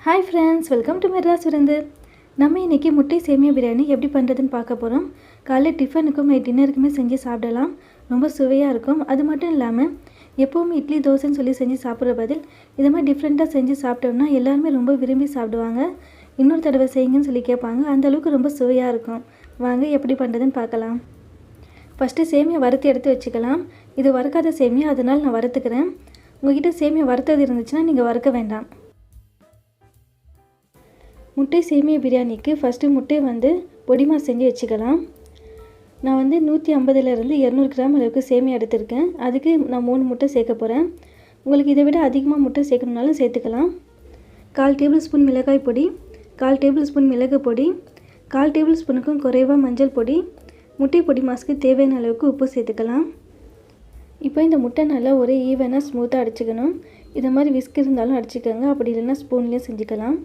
Hi friends, welcome to Madras விருந்து. நம்ம இன்னைக்கு முட்டை சேமியா பிரியாணி எப்படி பண்ணுறதுன்னு பார்க்க போகிறோம். காலையில் டிஃபனுக்கும் நைட் டின்னருக்குமே செஞ்சு சாப்பிடலாம். ரொம்ப சுவையாக இருக்கும். அது மட்டும் இல்லாமல் எப்போவுமே இட்லி தோசைன்னு சொல்லி செஞ்சு சாப்பிட்ற பதில் இது மாதிரி டிஃப்ரெண்ட்டாக செஞ்சு சாப்பிட்டோம்னா எல்லாருமே ரொம்ப விரும்பி சாப்பிடுவாங்க. இன்னொரு தடவை செய்யுங்கன்னு சொல்லி கேட்பாங்க. அந்தளவுக்கு ரொம்ப சுவையாக இருக்கும். வாங்க எப்படி பண்ணுறதுன்னு பார்க்கலாம். ஃபஸ்ட்டு சேமியா வறுத்து எடுத்து வச்சுக்கலாம். இது வறுக்காத சேமியா, அதனால் நான் வறுத்துக்கிறேன். உங்கள்கிட்ட சேமியா வறுத்தது இருந்துச்சுன்னா நீங்கள் வறுக்க வேண்டாம். முட்டை சேமியா பிரியாணிக்கு ஃபஸ்ட்டு முட்டை பொடிமா செஞ்சு வச்சுக்கலாம். நான் 150லேருந்து 200 கிராம் அளவுக்கு சேமியா எடுத்திருக்கேன். அதுக்கு நான் 3 முட்டை சேர்க்க போகிறேன். உங்களுக்கு இதை விட அதிகமாக முட்டை சேர்க்கணுன்னாலும் சேர்த்துக்கலாம். 1/4 டேபிள் ஸ்பூன் மிளகாய் பொடி, 1/4 டேபிள் ஸ்பூன் மிளகு பொடி, 1/4 டேபிள் ஸ்பூனுக்கும் குறைவாக மஞ்சள் பொடி, முட்டை பொடி மாசுக்கு தேவையான அளவுக்கு உப்பு சேர்த்துக்கலாம். இப்போ இந்த முட்டை நல்லா ஒரே ஈவனாக ஸ்மூத்தாக அடிச்சுக்கணும். இதை மாதிரி விஸ்க் இருந்தாலும் அடிச்சுக்கோங்க, அப்படி இல்லைன்னா ஸ்பூன்லேயும் செஞ்சுக்கலாம்.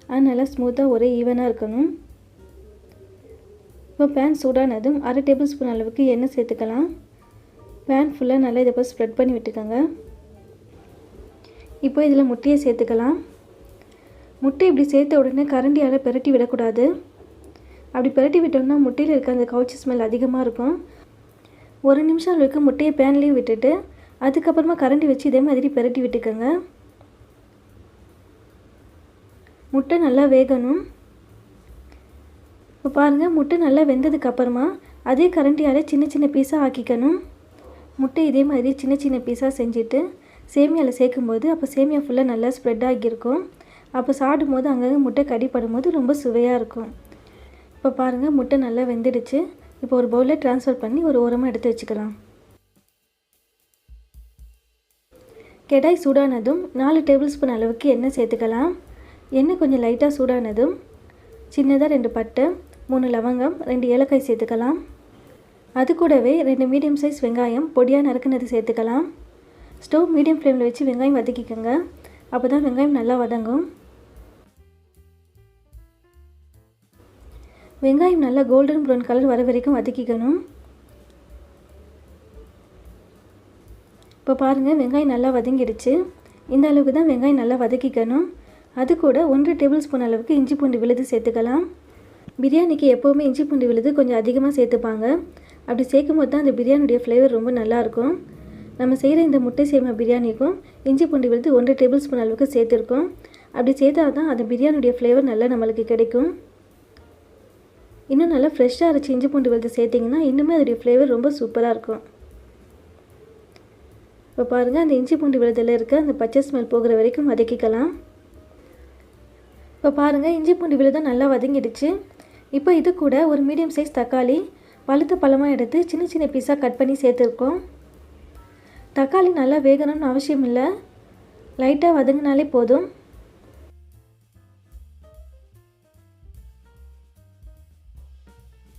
அது நல்லா ஸ்மூத்தாக ஒரே ஈவனாக இருக்கணும். இப்போ பேன் சூடானதும் 1/2 டேபிள் ஸ்பூன் அளவுக்கு எண்ணெய் சேர்த்துக்கலாம். பேன் ஃபுல்லாக நல்லா இதை போய் ஸ்ப்ரெட் பண்ணி விட்டுக்கோங்க. இப்போ இதில் முட்டையை சேர்த்துக்கலாம். முட்டை இப்படி சேர்த்த உடனே கரண்டியால் பிரட்டி விடக்கூடாது. அப்படி பிரட்டி விட்டோம்னா முட்டையில் இருக்க அந்த கவுச்சி ஸ்மெல் அதிகமாக இருக்கும். 1 நிமிஷம் அளவுக்கு முட்டையை பேன்லேயே விட்டுட்டு அதுக்கப்புறமா கரண்டி வச்சு இதே மாதிரி பிரட்டி விட்டுக்கோங்க. முட்டை நல்லா வேகணும். இப்போ பாருங்கள், முட்டை நல்லா வெந்ததுக்கப்புறமா அதே கரண்டியால் சின்ன சின்ன பீஸாக ஆக்கிக்கணும். முட்டை இதே மாதிரி சின்ன சின்ன பீஸாக செஞ்சுட்டு சேமியாவில் சேர்க்கும்போது அப்போ சேமியா ஃபுல்லாக நல்லா ஸ்ப்ரெட் ஆகியிருக்கும். அப்போ சாப்பிடும் போது அங்கங்கே முட்டை கடிப்படும் போது ரொம்ப சுவையாக இருக்கும். இப்போ பாருங்கள், முட்டை நல்லா வெந்துடுச்சு. இப்போ ஒரு பவுலில் ட்ரான்ஸ்ஃபர் பண்ணி ஒரு ஓரமாக எடுத்து வச்சுக்கலாம். கடாய் சூடானதும் 4 டேபிள் ஸ்பூன் அளவுக்கு எண்ணெய் சேர்த்துக்கலாம். எண்ணெய் கொஞ்சம் லைட்டாக சூடானதும் சின்னதாக 2 பட்டை, 3 லவங்கம், 2 ஏலக்காய் சேர்த்துக்கலாம். அது கூடவே 2 மீடியம் சைஸ் வெங்காயம் பொடியாக நறுக்குனது சேர்த்துக்கலாம். ஸ்டவ் மீடியம் ஃப்ளேமில் வச்சு வெங்காயம் வதக்கிக்கோங்க. அப்போ தான் வெங்காயம் நல்லா வதங்கும். வெங்காயம் நல்லா கோல்டன் ப்ரௌன் கலர் வர வரைக்கும் வதக்கிக்கணும். இப்போ பாருங்கள், வெங்காயம் நல்லா வதங்கிடுச்சு. இந்த அளவுக்கு தான் வெங்காயம் நல்லா வதக்கிக்கணும். அது கூட 1 டேபிள் ஸ்பூன் அளவுக்கு இஞ்சி பூண்டு விழுது சேர்த்துக்கலாம். பிரியாணிக்கு எப்போவுமே இஞ்சி பூண்டு விழுது கொஞ்சம் அதிகமாக சேர்த்துப்பாங்க. அப்படி சேர்க்கும் போது தான் அந்த பிரியாணியுடைய ஃப்ளேவர் ரொம்ப நல்லாயிருக்கும். நம்ம செய்கிற இந்த முட்டை சேமியா பிரியாணிக்கும் இஞ்சி பூண்டு விழுது 1 டேபிள் ஸ்பூன் அளவுக்கு சேர்த்துருக்கோம். அப்படி சேர்த்தா தான் அந்த பிரியாணியுடைய ஃப்ளேவர் நல்லா நம்மளுக்கு கிடைக்கும். இன்னும் நல்லா ஃப்ரெஷ்ஷாக அரைச்சி இஞ்சி பூண்டு விழுது சேர்த்திங்கன்னா இன்னுமே அதோடைய ஃப்ளேவர் ரொம்ப சூப்பராக இருக்கும். இப்போ பாருங்கள், அந்த இஞ்சி பூண்டு விழுதில் இருக்க அந்த பச்சை ஸ்மெல் போகிற வரைக்கும் வதக்கிக்கலாம். இப்போ பாருங்கள், இஞ்சி பூண்டு விழுதும் நல்லா வதங்கிடுச்சு. இப்போ இது கூட ஒரு மீடியம் சைஸ் தக்காளி பழுத்த பழமாக எடுத்து சின்ன சின்ன பீஸாக கட் பண்ணி சேர்த்துருக்கோம். தக்காளி நல்லா வேகணும்னு அவசியம் இல்லை, லைட்டாக வதங்கினாலே போதும்.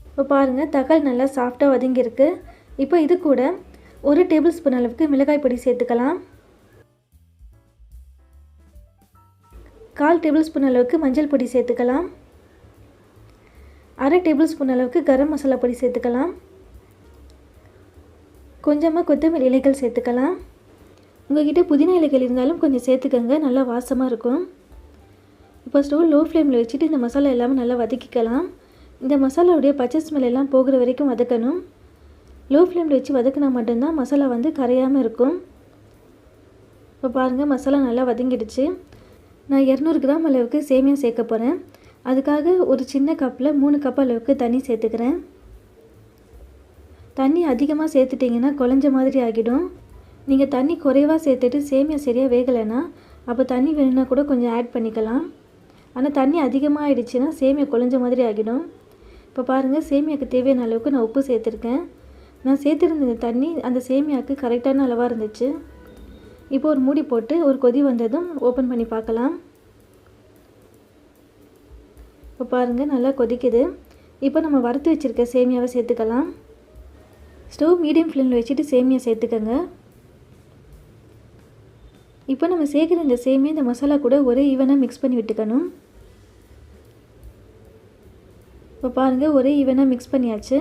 இப்போ பாருங்கள், தக்காளி நல்லா சாஃப்டாக வதங்கியிருக்கு. இப்போ இது கூட 1 டேபிள் ஸ்பூன் அளவுக்கு மிளகாய் பொடி சேர்த்துக்கலாம். 1/4 டேபிள் ஸ்பூன் அளவுக்கு மஞ்சள் பொடி சேர்த்துக்கலாம். 1/2 டேபிள் ஸ்பூன் அளவுக்கு கரம் மசாலா பொடி சேர்த்துக்கலாம். கொஞ்சமாக கொத்தமல்லி இலைகள் சேர்த்துக்கலாம். உங்கள்கிட்ட புதினா இலைகள் இருந்தாலும் கொஞ்சம் சேர்த்துக்கங்க, நல்லா வாசமாக இருக்கும். இப்போ ஸ்டவ் லோ ஃப்ளேமில் வச்சுட்டு இந்த மசாலா எல்லாமே நல்லா வதக்கிக்கலாம். இந்த மசாலாவுடைய பச்சை ஸ்மெல் எல்லாம் போகிற வரைக்கும் வதக்கணும். லோ ஃப்ளேமில் வச்சு வதக்கினா மட்டும்தான் மசாலா கரையாமல் இருக்கும். இப்போ பாருங்கள், மசாலா நல்லா வதங்கிடுச்சு. நான் 200 கிராம் அளவுக்கு சேமியா சேர்க்க போகிறேன். அதுக்காக ஒரு சின்ன கப்பில் 3 கப் அளவுக்கு தண்ணி சேர்த்துக்கிறேன். தண்ணி அதிகமாக சேர்த்துட்டிங்கன்னா குழஞ்ச மாதிரி ஆகிடும். நீங்கள் தண்ணி குறைவாக சேர்த்துட்டு சேமியா சரியாக வேகலைன்னா அப்போ தண்ணி வேணும்னா கூட கொஞ்சம் ஆட் பண்ணிக்கலாம். ஆனால் தண்ணி அதிகமாக ஆகிடுச்சின்னா சேமியா குழஞ்ச மாதிரி ஆகிடும். இப்போ பாருங்கள், சேமியாவுக்கு தேவையான அளவுக்கு நான் உப்பு சேர்த்துருக்கேன். நான் சேர்த்துருந்த இந்த தண்ணி அந்த சேமியாவுக்கு கரெக்டான அளவாக இருந்துச்சு. இப்போ ஒரு மூடி போட்டு ஒரு கொதி வந்ததும் ஓப்பன் பண்ணி பார்க்கலாம். இப்போ பாருங்கள், நல்லா கொதிக்குது. இப்போ நம்ம வறுத்து வச்சுருக்க சேமியாவை சேர்த்துக்கலாம். ஸ்டவ் மீடியம் ஃப்ளேமில் வச்சுட்டு சேமியா சேர்த்துக்கோங்க. இப்போ நம்ம சேர்க்குற இந்த சேமியா இந்த மசாலா கூட ஒரே ஈவனாக மிக்ஸ் பண்ணி விட்டுக்கணும். இப்போ பாருங்கள், ஒரே ஈவனாக மிக்ஸ் பண்ணியாச்சு.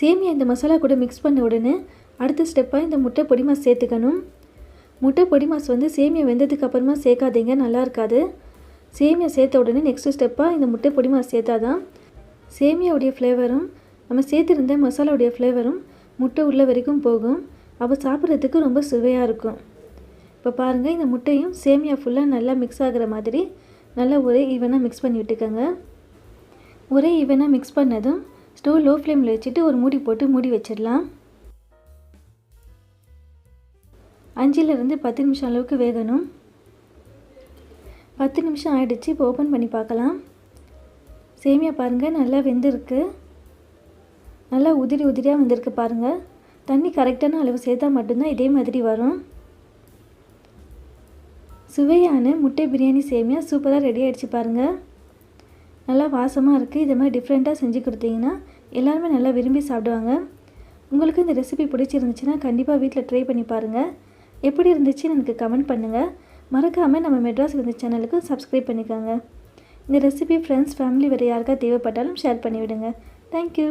சேமியா இந்த மசாலா கூட மிக்ஸ் பண்ண உடனே அடுத்த ஸ்டெப்பாக இந்த முட்டை பொடி மாஸ் சேர்த்துக்கணும். முட்டை பொடி மாஸ் சேமியா வெந்ததுக்கு அப்புறமா சேர்க்காதீங்க, நல்லா இருக்காது. சேமியா சேர்த்த உடனே நெக்ஸ்ட்டு ஸ்டெப்பாக இந்த முட்டை பொடி மாஸ் சேர்த்தா தான் சேமியாவுடைய ஃப்ளேவரும் நம்ம சேர்த்துருந்த மசாலாவுடைய ஃப்ளேவரும் முட்டை உள்ள வரைக்கும் போகும். அப்போ சாப்பிட்றதுக்கு ரொம்ப சுவையாக இருக்கும். இப்போ பாருங்கள், இந்த முட்டையும் சேமியா ஃபுல்லாக நல்லா மிக்ஸ் ஆகிற மாதிரி நல்லா ஒரே ஈவனாக மிக்ஸ் பண்ணி விட்டுக்கோங்க. ஒரே ஈவனாக மிக்ஸ் பண்ணதும் ஸ்டவ் லோ ஃப்ளேமில் வச்சுட்டு ஒரு மூடி போட்டு மூடி வச்சிடலாம். 5லேருந்து 10 நிமிஷம் அளவுக்கு வேகணும். 10 நிமிஷம் ஆகிடுச்சு. இப்போ ஓப்பன் பண்ணி பார்க்கலாம். சேமியா பாருங்கள் நல்லா வெந்திருக்கு. நல்லா உதிரி உதிரியாக வந்திருக்கு பாருங்கள். தண்ணி கரெக்டான அளவு சேர்த்தா மட்டும்தான் இதே மாதிரி வரும். சுவையான முட்டை பிரியாணி சேமியா சூப்பராக ரெடி ஆகிடுச்சு பாருங்கள். நல்லா வாசமாக இருக்குது. இதை மாதிரி டிஃப்ரெண்ட்டாக செஞ்சு கொடுத்தீங்கன்னா எல்லாருமே நல்லா விரும்பி சாப்பிடுவாங்க. உங்களுக்கு இந்த ரெசிபி பிடிச்சிருந்துச்சுன்னா கண்டிப்பாக வீட்டில் ட்ரை பண்ணி பாருங்கள். எப்படி இருந்துச்சுன்னு எனக்கு கமெண்ட் பண்ணுங்கள். மறக்காமல் நம்ம மெட்ராஸ் விருந்து சேனலுக்கு சப்ஸ்கிரைப் பண்ணிக்கோங்க. இந்த ரெசிபி ஃப்ரெண்ட்ஸ் ஃபேமிலி வேறு யாருக்கா தேவைப்பட்டாலும் ஷேர் பண்ணிவிடுங்க. தேங்க்யூ.